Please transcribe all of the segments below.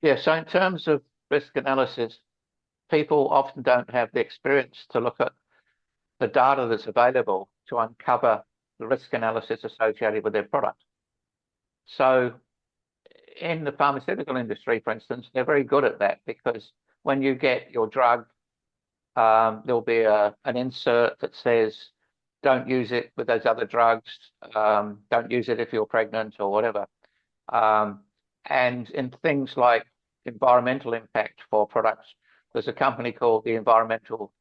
Yeah, so in terms of risk analysis, people often don't have the experience to look at the data that's available to uncover the risk analysis associated with their product. So in the pharmaceutical industry, for instance, they're very good at that because when you get your drug, there'll be an insert that says, don't use it with those other drugs, don't use it if you're pregnant or whatever. Um, and in things like environmental impact for products, there's a company called the Environmental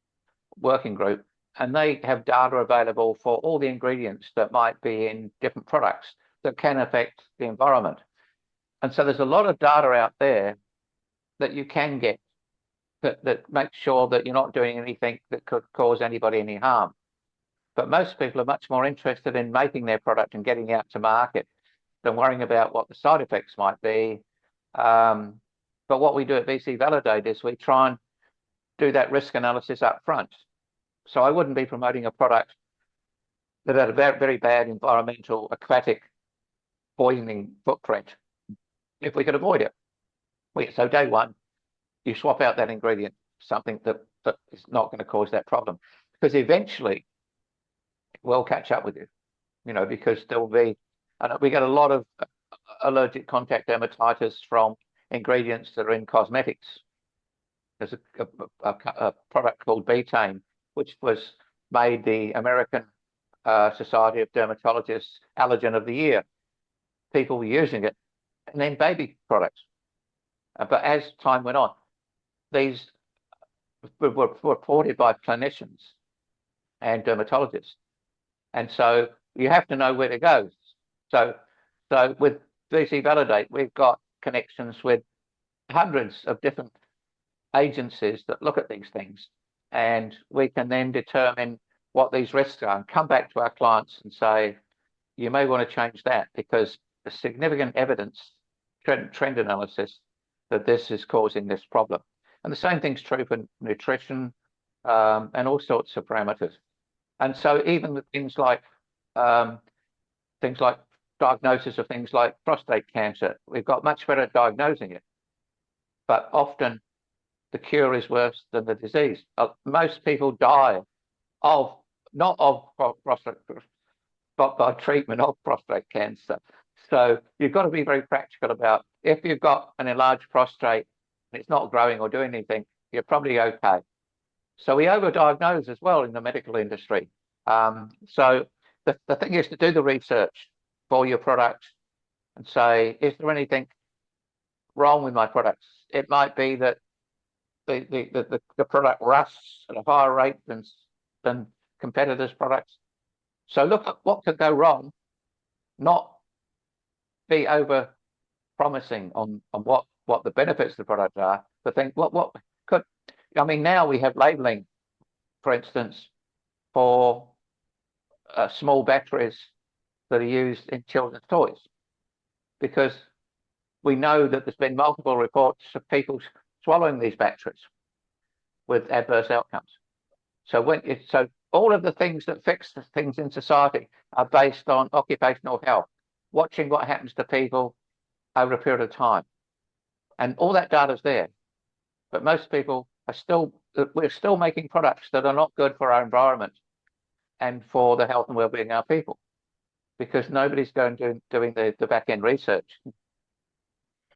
Working Group, and they have data available for all the ingredients that might be in different products that can affect the environment. And so there's a lot of data out there that you can get that makes sure that you're not doing anything that could cause anybody any harm. But most people are much more interested in making their product and getting out to market than worrying about what the side effects might be. But what we do at VC Validate is we try and do that risk analysis up front. So I wouldn't be promoting a product that had a very, very bad environmental aquatic poisoning footprint if we could avoid it. So day one, you swap out that ingredient, something that is not going to cause that problem, because eventually it will catch up with you, because there will be, and we get a lot of allergic contact dermatitis from ingredients that are in cosmetics. There's a product called betaine, which was made the American Society of Dermatologists Allergen of the Year. People were using it, and then baby products. But as time went on, these were reported by clinicians and dermatologists. And so you have to know where to go. So with VC Validate, we've got connections with hundreds of different agencies that look at these things. And we can then determine what these risks are and come back to our clients and say, you may want to change that because there's significant evidence, trend analysis, that this is causing this problem. And the same thing's true for nutrition and all sorts of parameters. And so even with things like diagnosis of things like prostate cancer, we've got much better at diagnosing it. But often the cure is worse than the disease. Most people die of not of prostate, but by treatment of prostate cancer. So you've got to be very practical about if you've got an enlarged prostate and it's not growing or doing anything, you're probably okay. So we overdiagnose as well in the medical industry. So the thing is to do the research for your product and say, is there anything wrong with my products? It might be that the product rusts at a higher rate than competitors' products. So look at what could go wrong, not be over promising on what the benefits of the product are, but think what could, I mean, now we have labeling, for instance, for small batteries that are used in children's toys, because we know that there's been multiple reports of people swallowing these batteries with adverse outcomes. So all of the things that fix the things in society are based on occupational health, watching what happens to people over a period of time. And all that data's there. But most people we're still making products that are not good for our environment and for the health and well-being of our people, because nobody's doing the back-end research